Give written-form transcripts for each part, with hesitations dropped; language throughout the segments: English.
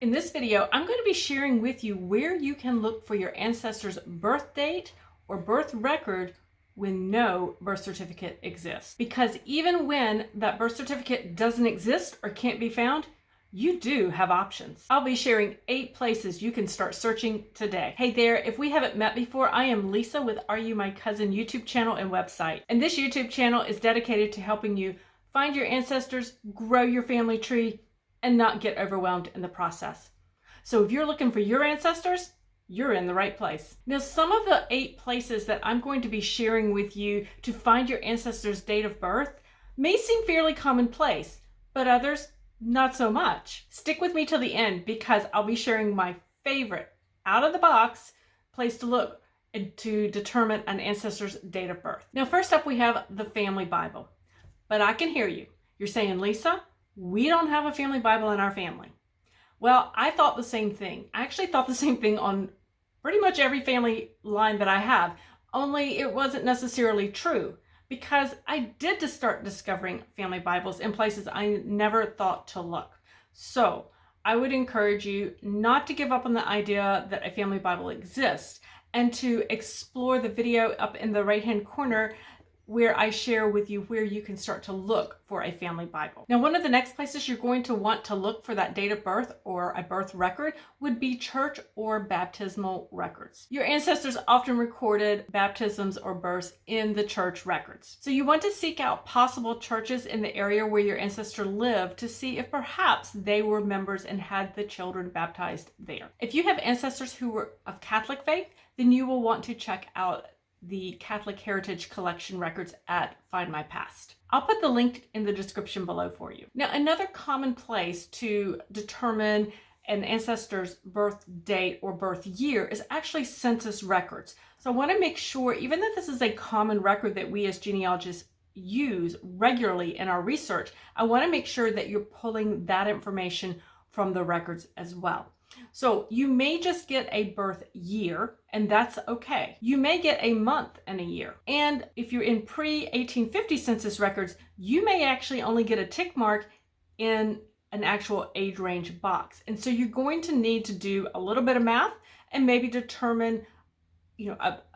In this video, I'm going to be sharing with you where you can look for your ancestor's birth date or birth record when no birth certificate exists. Because even when that birth certificate doesn't exist or can't be found, you do have options. I'll be sharing 8 places you can start searching today. Hey there, if we haven't met before, I am Lisa with Are You My Cousin YouTube channel and website. And this YouTube channel is dedicated to helping you find your ancestors, grow your family tree, and not get overwhelmed in the process. So if you're looking for your ancestors, you're in the right place. Now, some of the 8 places that I'm going to be sharing with you to find your ancestors' date of birth may seem fairly commonplace, but others not so much. Stick with me till the end because I'll be sharing my favorite out of the box place to look to determine an ancestor's date of birth. Now, first up, we have the family Bible. But I can hear you. You're saying, Lisa, we don't have a family Bible in our family. Well, I thought the same thing. I actually thought the same thing on pretty much every family line that I have, only it wasn't necessarily true because I did to start discovering family Bibles in places I never thought to look. So I would encourage you not to give up on the idea that a family Bible exists and to explore the video up in the right-hand corner where I share with you where you can start to look for a family Bible. Now, one of the next places you're going to want to look for that date of birth or a birth record would be church or baptismal records. Your ancestors often recorded baptisms or births in the church records. So you want to seek out possible churches in the area where your ancestor lived to see if perhaps they were members and had the children baptized there. If you have ancestors who were of Catholic faith, then you will want to check out the Catholic Heritage Collection records at Find My Past. I'll put the link in the description below for you. Now, another common place to determine an ancestor's birth date or birth year is actually Census Records. So I want to make sure, even though this is a common record that we as genealogists use regularly in our research, I want to make sure that you're pulling that information from the records as well. So you may just get a birth year, and that's okay. You may get a month and a year. And if you're in pre-1850 census records, you may actually only get a tick mark in an actual age range box. And so you're going to need to do a little bit of math and maybe determine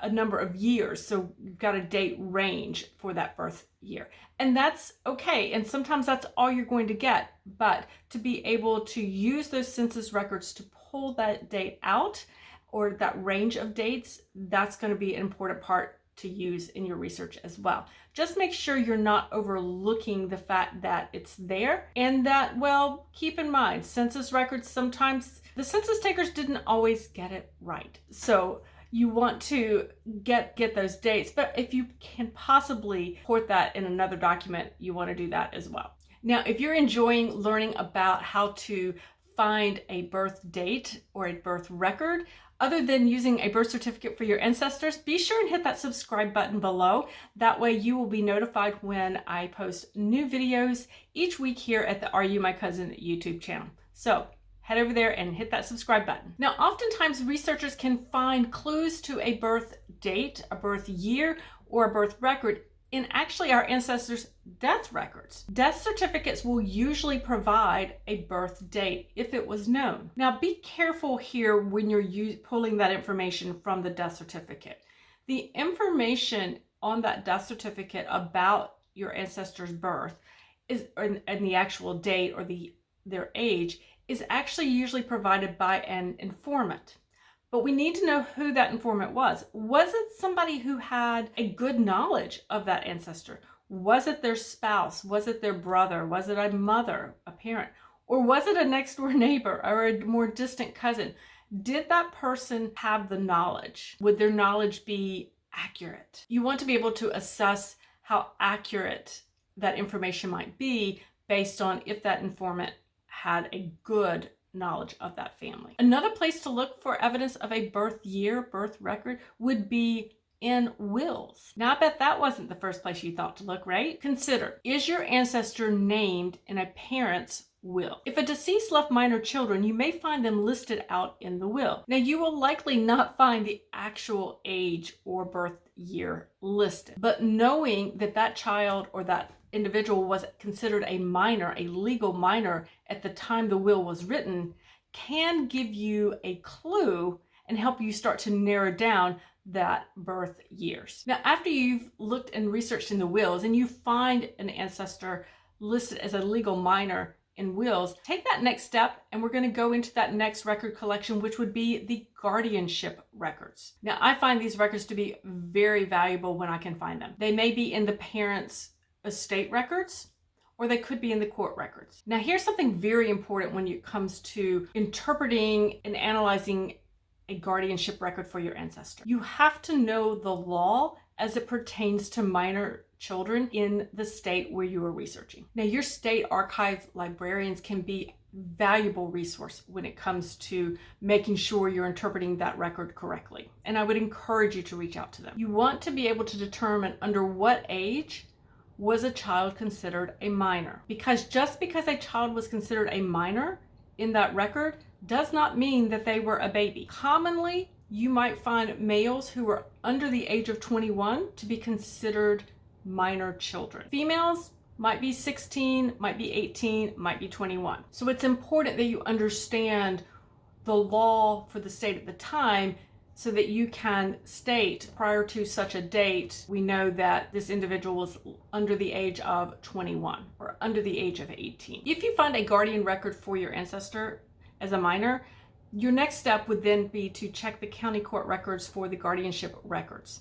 a number of years. So you've got a date range for that birth year. And that's okay. And sometimes that's all you're going to get. But to be able to use those census records to pull that date out or that range of dates, that's going to be an important part to use in your research as well. Just make sure you're not overlooking the fact that it's there and that, well, keep in mind, census records, sometimes the census takers didn't always get it right. So you want to get those dates, but if you can possibly port that in another document, you want to do that as well. Now, if you're enjoying learning about how to find a birth date or a birth record, other than using a birth certificate for your ancestors, be sure and hit that subscribe button below. That way you will be notified when I post new videos each week here at the Are You My Cousin YouTube channel. So head over there and hit that subscribe button. Now, oftentimes researchers can find clues to a birth date, a birth year, or a birth record in actually our ancestors' death records. Death certificates will usually provide a birth date if it was known. Now, be careful here when you're pulling that information from the death certificate. The information on that death certificate about your ancestor's birth and the actual date or their age is actually usually provided by an informant. But we need to know who that informant was. Was it somebody who had a good knowledge of that ancestor? Was it their spouse? Was it their brother? Was it a mother, a parent? Or was it a next door neighbor or a more distant cousin? Did that person have the knowledge? Would their knowledge be accurate? You want to be able to assess how accurate that information might be based on if that informant had a good knowledge of that family. Another place to look for evidence of a birth year, birth record would be in wills. Now, I bet that wasn't the first place you thought to look, right? Consider, is your ancestor named in a parent's will? If a deceased left minor children, you may find them listed out in the will. Now, you will likely not find the actual age or birth year listed, but knowing that that child or that individual was considered a minor, a legal minor at the time the will was written, can give you a clue and help you start to narrow down that birth years. Now, after you've looked and researched in the wills and you find an ancestor listed as a legal minor in wills, take that next step, and we're going to go into that next record collection, which would be the guardianship records. Now, I find these records to be very valuable when I can find them. They may be in the parents' estate records, or they could be in the court records. Now, here's something very important when it comes to interpreting and analyzing a guardianship record for your ancestor. You have to know the law as it pertains to minor children in the state where you are researching. Now, your state archive librarians can be a valuable resource when it comes to making sure you're interpreting that record correctly. And I would encourage you to reach out to them. You want to be able to determine under what age was a child considered a minor. Because just because a child was considered a minor in that record does not mean that they were a baby. Commonly, you might find males who are under the age of 21 to be considered minor children. Females might be 16, might be 18, might be 21. So it's important that you understand the law for the state at the time so that you can state prior to such a date, we know that this individual was under the age of 21 or under the age of 18. If you find a guardian record for your ancestor as a minor, your next step would then be to check the county court records for the guardianship records,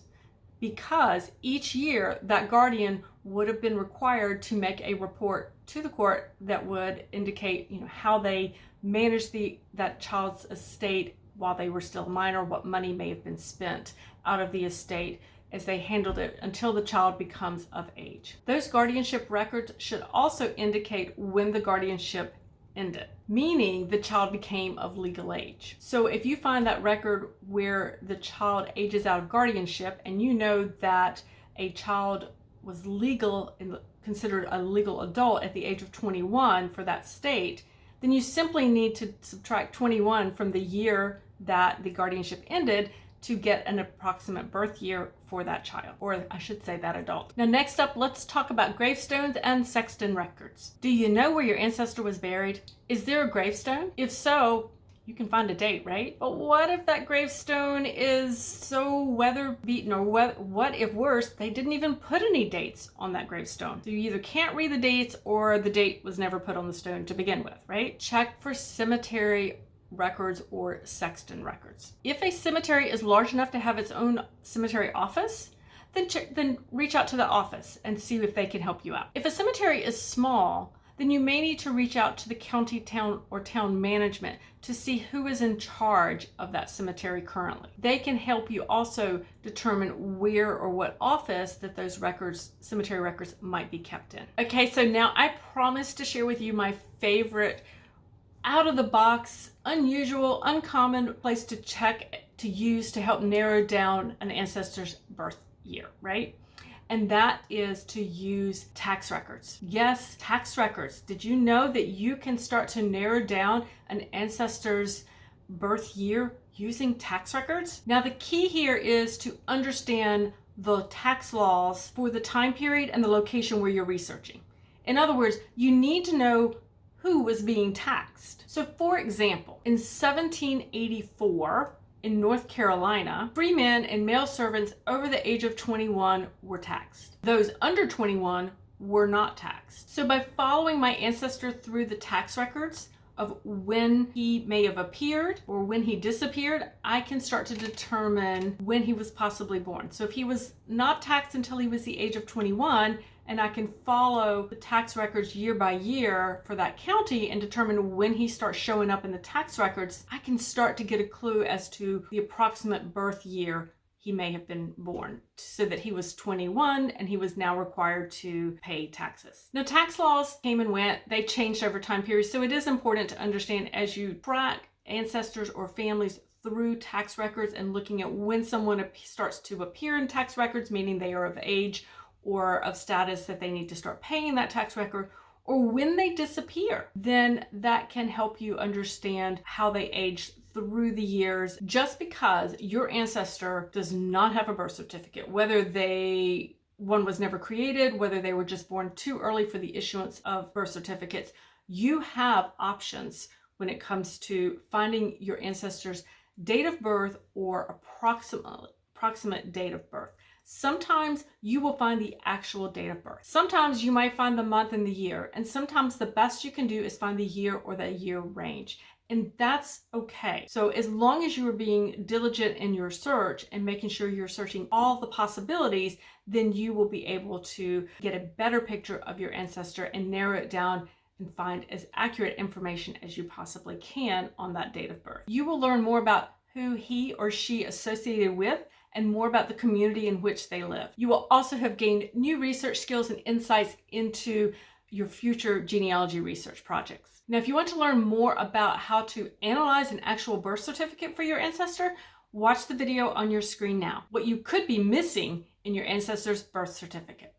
because each year that guardian would have been required to make a report to the court that would indicate, how they managed that child's estate while they were still minor, what money may have been spent out of the estate as they handled it until the child becomes of age. Those guardianship records should also indicate when the guardianship ended, meaning the child became of legal age. So if you find that record where the child ages out of guardianship and you know that a child was legal and considered a legal adult at the age of 21 for that state, then you simply need to subtract 21 from the year that the guardianship ended to get an approximate birth year for that child, or I should say that adult. Now, next up, let's talk about gravestones and sexton records. Do you know where your ancestor was buried? Is there a gravestone? If so, you can find a date, right? But what if that gravestone is so weather beaten, or what if worse, they didn't even put any dates on that gravestone? So you either can't read the dates or the date was never put on the stone to begin with, right? Check for cemetery records or sexton records. If a cemetery is large enough to have its own cemetery office, then reach out to the office and see if they can help you out. If a cemetery is small, then you may need to reach out to the county, town, or town management to see who is in charge of that cemetery currently. They can help you also determine where or what office that those records, cemetery records, might be kept in. Okay, so now I promised to share with you my favorite out-of-the-box, unusual, uncommon place to check, to use to help narrow down an ancestor's birth year, right? And that is to use tax records. Yes, tax records. Did you know that you can start to narrow down an ancestor's birth year using tax records? Now, the key here is to understand the tax laws for the time period and the location where you're researching. In other words, you need to know who was being taxed. So for example, in 1784 in North Carolina, free men and male servants over the age of 21 were taxed. Those under 21 were not taxed. So by following my ancestor through the tax records of when he may have appeared or when he disappeared, I can start to determine when he was possibly born. So if he was not taxed until he was the age of 21, and I can follow the tax records year by year for that county and determine when he starts showing up in the tax records, I can start to get a clue as to the approximate birth year he may have been born, so that he was 21 and he was now required to pay taxes. Now, tax laws came and went. They changed over time periods. So it is important to understand as you track ancestors or families through tax records and looking at when someone starts to appear in tax records, meaning they are of age or of status that they need to start paying that tax record, or when they disappear, then that can help you understand how they age through the years. Just because your ancestor does not have a birth certificate, whether one was never created, whether they were just born too early for the issuance of birth certificates, you have options when it comes to finding your ancestors' date of birth or approximate date of birth. Sometimes you will find the actual date of birth. Sometimes you might find the month and the year, and sometimes the best you can do is find the year or the year range. And that's okay. So as long as you are being diligent in your search and making sure you're searching all the possibilities, then you will be able to get a better picture of your ancestor and narrow it down and find as accurate information as you possibly can on that date of birth. You will learn more about who he or she associated with and more about the community in which they live. You will also have gained new research skills and insights into your future genealogy research projects. Now, if you want to learn more about how to analyze an actual birth certificate for your ancestor, watch the video on your screen now. What you could be missing in your ancestor's birth certificate.